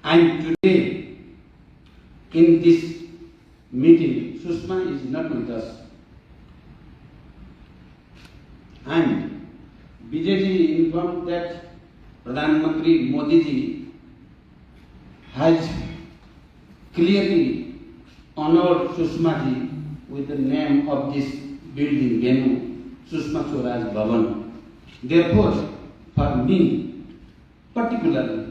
And today, in this meeting, Sushma is not with us. And BJP informed that Pradhan Mantri Modi ji has clearly honored Sushma ji with the name of this building, Venu, Sushma Swaraj Bhavan. Therefore, for me, particularly,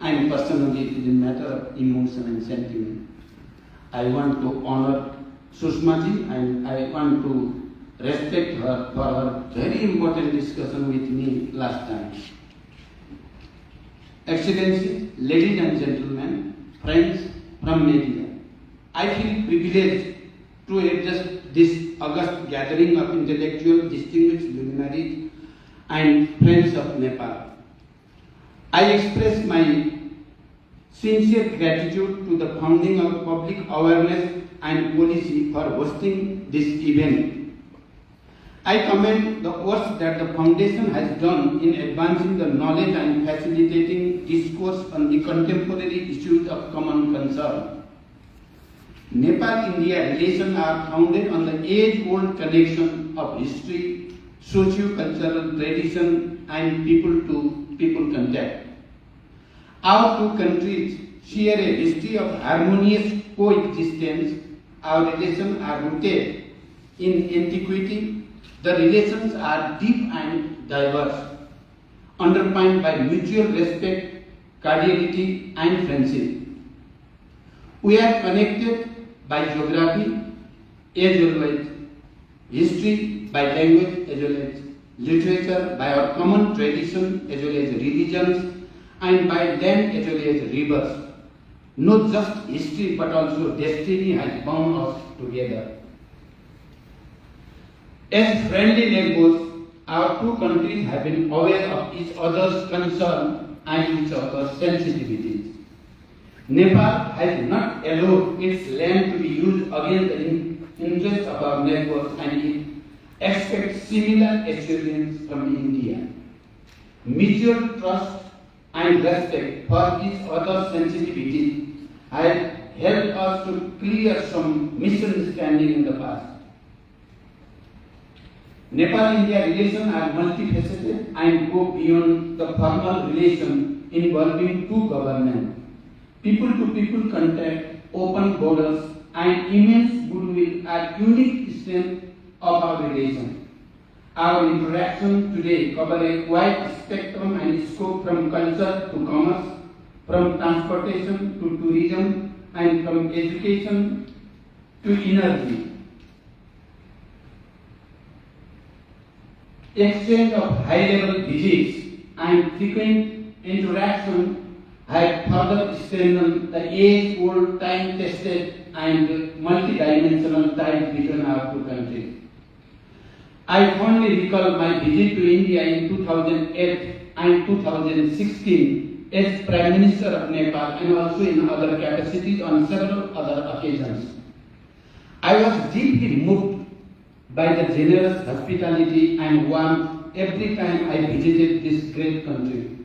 and personally, it is a matter of emotion and sentiment. I want to honor Sushma ji and I want to respect her for her very important discussion with me last time. Excellencies, ladies and gentlemen, friends from media, I feel privileged to address this august gathering of intellectual, distinguished luminaries and friends of Nepal. I express my sincere gratitude to the founding of Public Awareness and Policy for hosting this event. I commend the work that the Foundation has done in advancing the knowledge and facilitating discourse on the contemporary issues of common concern. Nepal-India relations are founded on the age-old connection of history, socio-cultural tradition, and people-to-people contact. Our two countries share a history of harmonious coexistence. Our relations are rooted in antiquity. The relations are deep and diverse, underpinned by mutual respect, cordiality, and friendship. We are connected by geography as well as history, by language as well as literature, by our common tradition as well as religions, and by land as well as rivers. Not just history but also destiny has bound us together. As friendly neighbors, our two countries have been aware of each other's concern and each other's sensitivities. Nepal has not allowed its land to be used against the interests of our neighbors and it expects similar assurance from India. Mutual trust and respect for each other's sensitivities have helped us to clear some misunderstanding in the past. Nepal-India relations are multifaceted and go beyond the formal relation involving two governments. People-to-people contact, open borders, and immense goodwill are unique strengths of our relation. Our interactions today cover a wide spectrum and scope from culture to commerce, from transportation to tourism, and from education to energy. Exchange of high-level visits and frequent interaction have further strengthened the age-old, time-tested and multidimensional ties between our two countries. I fondly recall my visit to India in 2008 and 2016 as Prime Minister of Nepal and also in other capacities on several other occasions. I was deeply moved by the generous hospitality and warmth every time I visited this great country.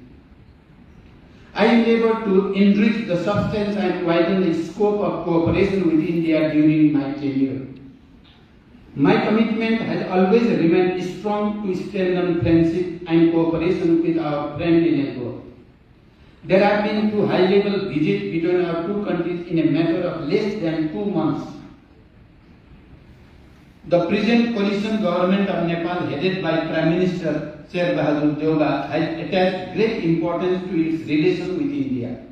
I endeavored to enrich the substance and widen the scope of cooperation with India during my tenure. My commitment has always remained strong to strengthen friendship and cooperation with our friendly neighbor. There have been two high-level visits between our two countries in a matter of less than 2 months. The present coalition government of Nepal, headed by Prime Minister Sher Bahadur Deoga, has attached great importance to its relation with India.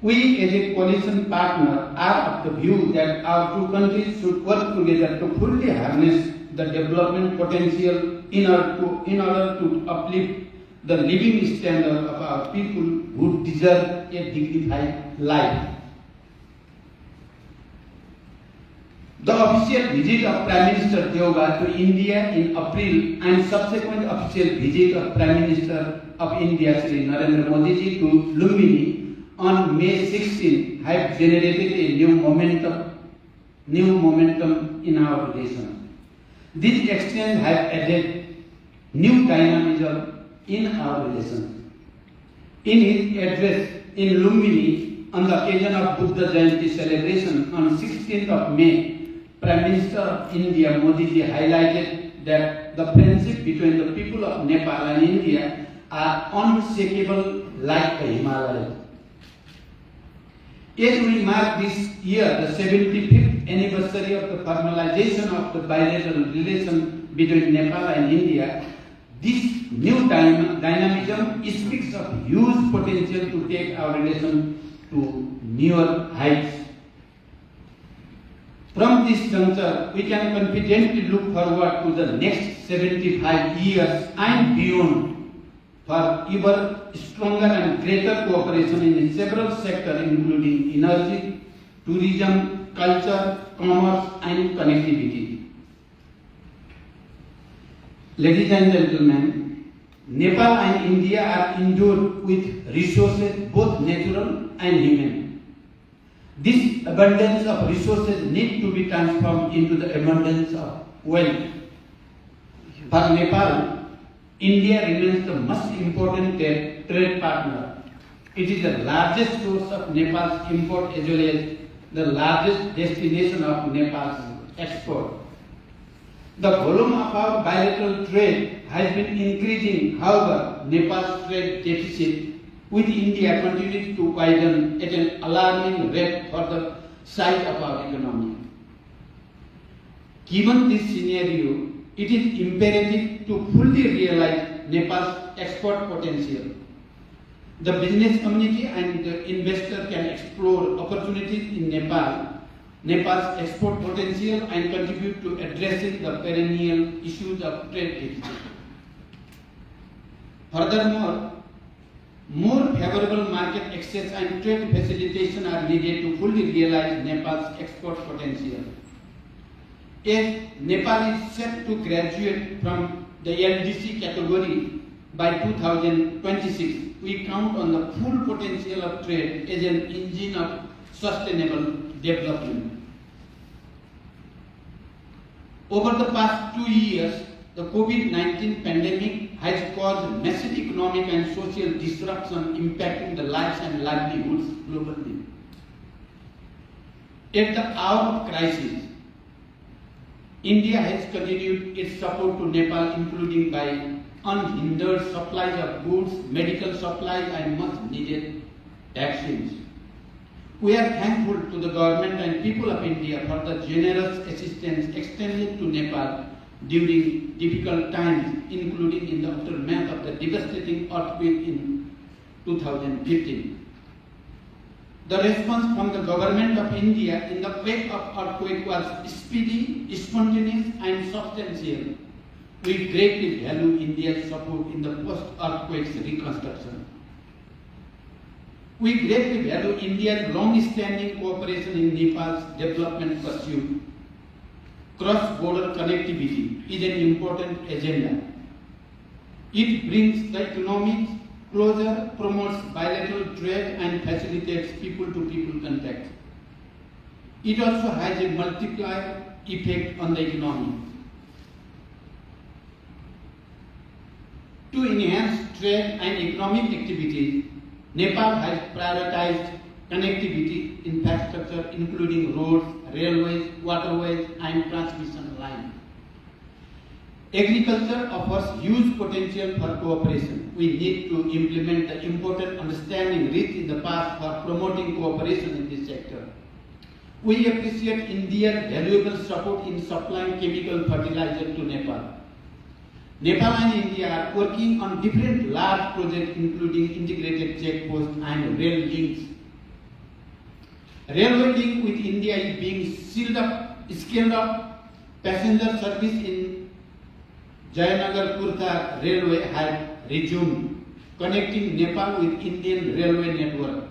We as a coalition partner are of the view that our two countries should work together to fully harness the development potential in order to uplift the living standard of our people who deserve a dignified life. The official visit of Prime Minister Deoga to India in April and subsequent official visit of Prime Minister of India Shri Narendra Modi ji to Lumbini on May 16 have generated a new momentum in our relations. These exchanges have added new dynamism in our relations. In his address in Lumbini on the occasion of Buddha Jayanti celebration on 16th of May, Prime Minister of India Modi ji highlighted that the friendship between the people of Nepal and India are unshakable like the Himalayas. As we mark this year, the 75th anniversary of the formalization of the bilateral relation between Nepal and India, this new dynamism speaks of huge potential to take our relation to newer heights. From this juncture, we can confidently look forward to the next 75 years and beyond for ever stronger and greater cooperation in several sectors including energy, tourism, culture, commerce and connectivity. Ladies and gentlemen, Nepal and India are endowed with resources both natural and human. This abundance of resources need to be transformed into the abundance of wealth. For Nepal, India remains the most important trade partner. It is the largest source of Nepal's import as well as the largest destination of Nepal's export. The volume of our bilateral trade has been increasing. However, Nepal's trade deficit with India continues to widen at an alarming rate for the size of our economy. Given this scenario, it is imperative to fully realize Nepal's export potential. The business community and the investor can explore opportunities in Nepal's export potential and contribute to addressing the perennial issues of trade deficit. Furthermore, more favorable market access and trade facilitation are needed to fully realize Nepal's export potential. As Nepal is set to graduate from the LDC category by 2026, we count on the full potential of trade as an engine of sustainable development. Over the past 2 years, the COVID-19 pandemic has caused massive economic and social disruption impacting the lives and livelihoods globally. At the hour of crisis, India has continued its support to Nepal, including by unhindered supplies of goods, medical supplies and much needed vaccines. We are thankful to the government and people of India for the generous assistance extended to Nepal during difficult times, including in the aftermath of the devastating earthquake in 2015. The response from the government of India in the wake of earthquake was speedy, spontaneous and substantial. We greatly value India's support in the post-earthquake reconstruction. We greatly value India's long-standing cooperation in Nepal's development pursuit. Cross-border connectivity is an important agenda. It brings the economies closer, promotes bilateral trade and facilitates people-to-people contact. It also has a multiplier effect on the economy. To enhance trade and economic activities, Nepal has prioritized connectivity infrastructure including roads, railways, waterways and transmission lines. Agriculture offers huge potential for cooperation. We need to implement the important understanding reached in the past for promoting cooperation in this sector. We appreciate India's valuable support in supplying chemical fertilizer to Nepal. Nepal and India are working on different large projects including integrated checkposts and rail links. Railway link with India is being scaled up. Passenger service in Jayanagar-Kurta railway had resumed, connecting Nepal with Indian railway network.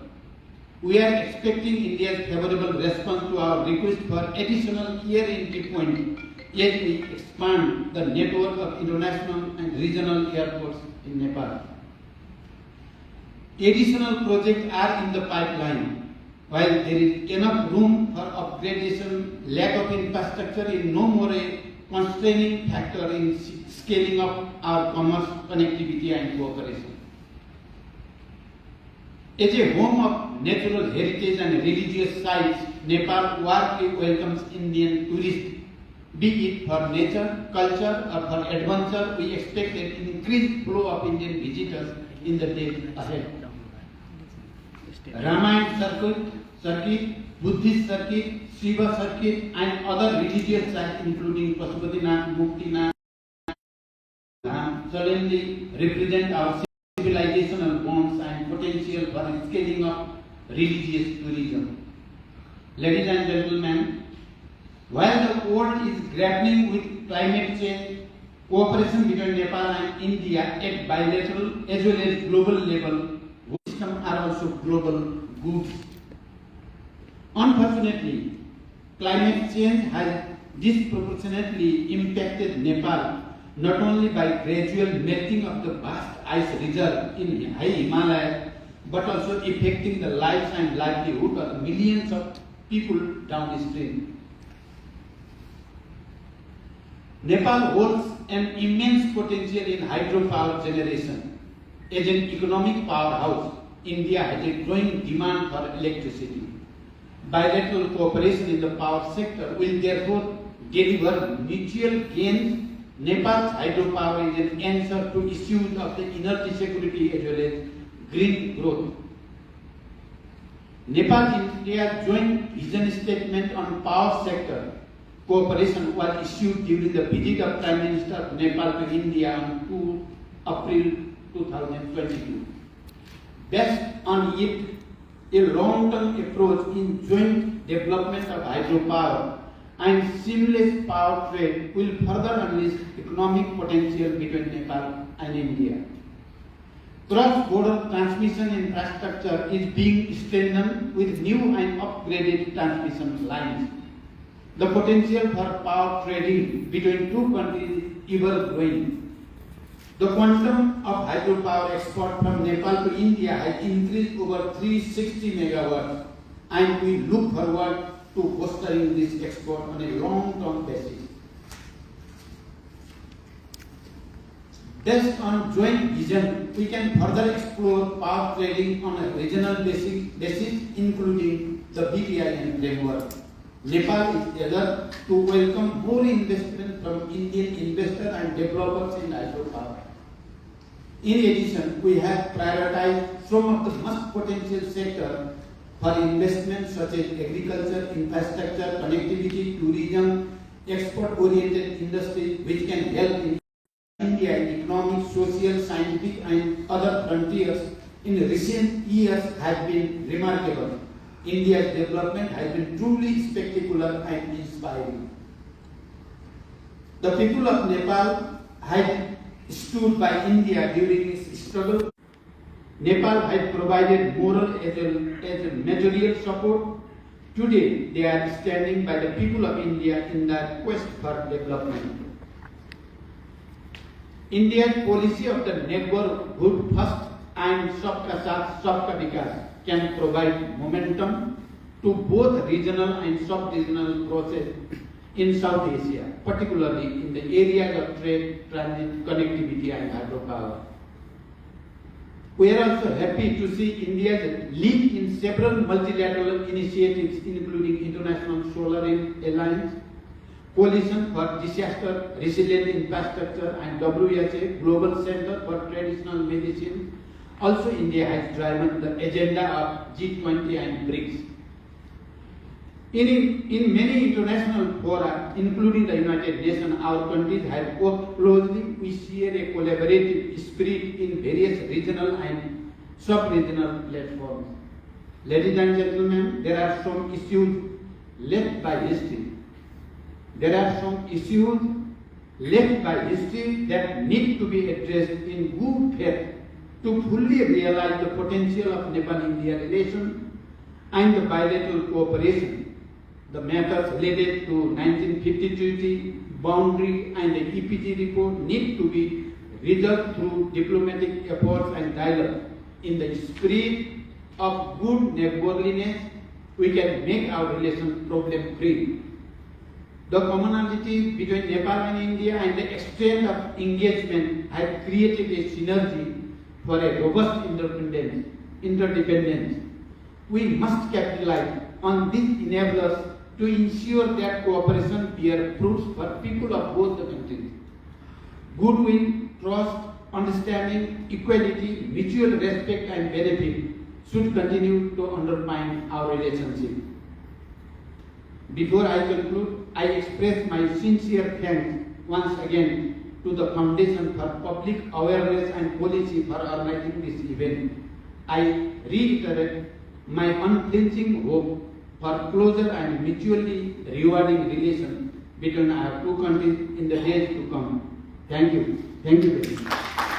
We are expecting India's favorable response to our request for additional air entry points as we expand the network of international and regional airports in Nepal. Additional projects are in the pipeline. While there is enough room for upgradation, lack of infrastructure is no more a constraining factor in scaling up our commerce, connectivity and cooperation. As a home of natural heritage and religious sites, Nepal warmly welcomes Indian tourists. Be it for nature, culture, or for adventure, we expect an increased flow of Indian visitors in the days ahead. Ramayana circuit, Buddhist circuit, Shiva circuit, and other religious sites including Pashupatinath, Muktinath, suddenly represent our civilizational bonds and potential for scaling up religious tourism. Ladies and gentlemen, while the world is grappling with climate change, cooperation between Nepal and India at bilateral as well as global level systems are also global goods. Unfortunately, climate change has disproportionately impacted Nepal not only by gradual melting of the vast ice reserve in high Himalayas, but also affecting the lives and livelihood of millions of people downstream. Nepal holds an immense potential in hydropower generation. As an economic powerhouse, India has a growing demand for electricity. Bilateral cooperation in the power sector will therefore deliver mutual gains. Nepal's hydropower is an answer to issues of the energy security as well as green growth. Nepal-India joint vision statement on power sector cooperation was issued during the visit of Prime Minister of Nepal to India on 2 April 2022. Based on it, a long-term approach in joint development of hydropower and seamless power trade will further unleash economic potential between Nepal and India. Cross-border transmission infrastructure is being strengthened with new and upgraded transmission lines. The potential for power trading between two countries is ever growing. The quantum of hydropower export from Nepal to India has increased over 360 megawatts, and we look forward to fostering this export on a long-term basis. Based on joint vision, we can further explore power trading on a regional basis including the BPIN framework. Nepal is eager to welcome more investment from Indian investors and developers in hydropower. In addition, we have prioritized some of the most potential sectors for investment such as agriculture, infrastructure, connectivity, tourism, export-oriented industries which can help in India in economic, social, scientific and other frontiers in recent years have been remarkable. India's development has been truly spectacular and inspiring. The people of Nepal had stood by India during its struggle. Nepal had provided moral as well as material support. Today, they are standing by the people of India in their quest for development. India's policy of the neighborhood first and Sabka Saath, Sabka Vikas can provide momentum to both regional and sub-regional process in South Asia, particularly in the areas of trade, transit, connectivity and hydropower. We are also happy to see India's lead in several multilateral initiatives including International Solar Alliance, Coalition for Disaster Resilient Infrastructure and WHO Global Center for Traditional Medicine. Also, India has driven the agenda of G20 and BRICS. In many international fora, including the United Nations, our countries have worked closely. We share a collaborative spirit in various regional and sub-regional platforms. Ladies and gentlemen, there are some issues left by history. There are some issues left by history that need to be addressed in good faith to fully realize the potential of Nepal-India relations and the bilateral cooperation. The matters related to 1950 treaty, boundary and the EPG report need to be resolved through diplomatic efforts and dialogue. In the spirit of good neighborliness, we can make our relations problem-free. The commonality between Nepal and India and the extent of engagement has created a synergy for a robust independence. interdependence. We must capitalize on these enablers to ensure that cooperation bears fruits for people of both the countries. Goodwill, trust, understanding, equality, mutual respect and benefit should continue to underpin our relationship. Before I conclude, I express my sincere thanks once again to the Foundation for Public Awareness and Policy for organizing this event. I reiterate my unflinching hope for closer and mutually rewarding relations between our two countries in the days to come. Thank you. Thank you very much.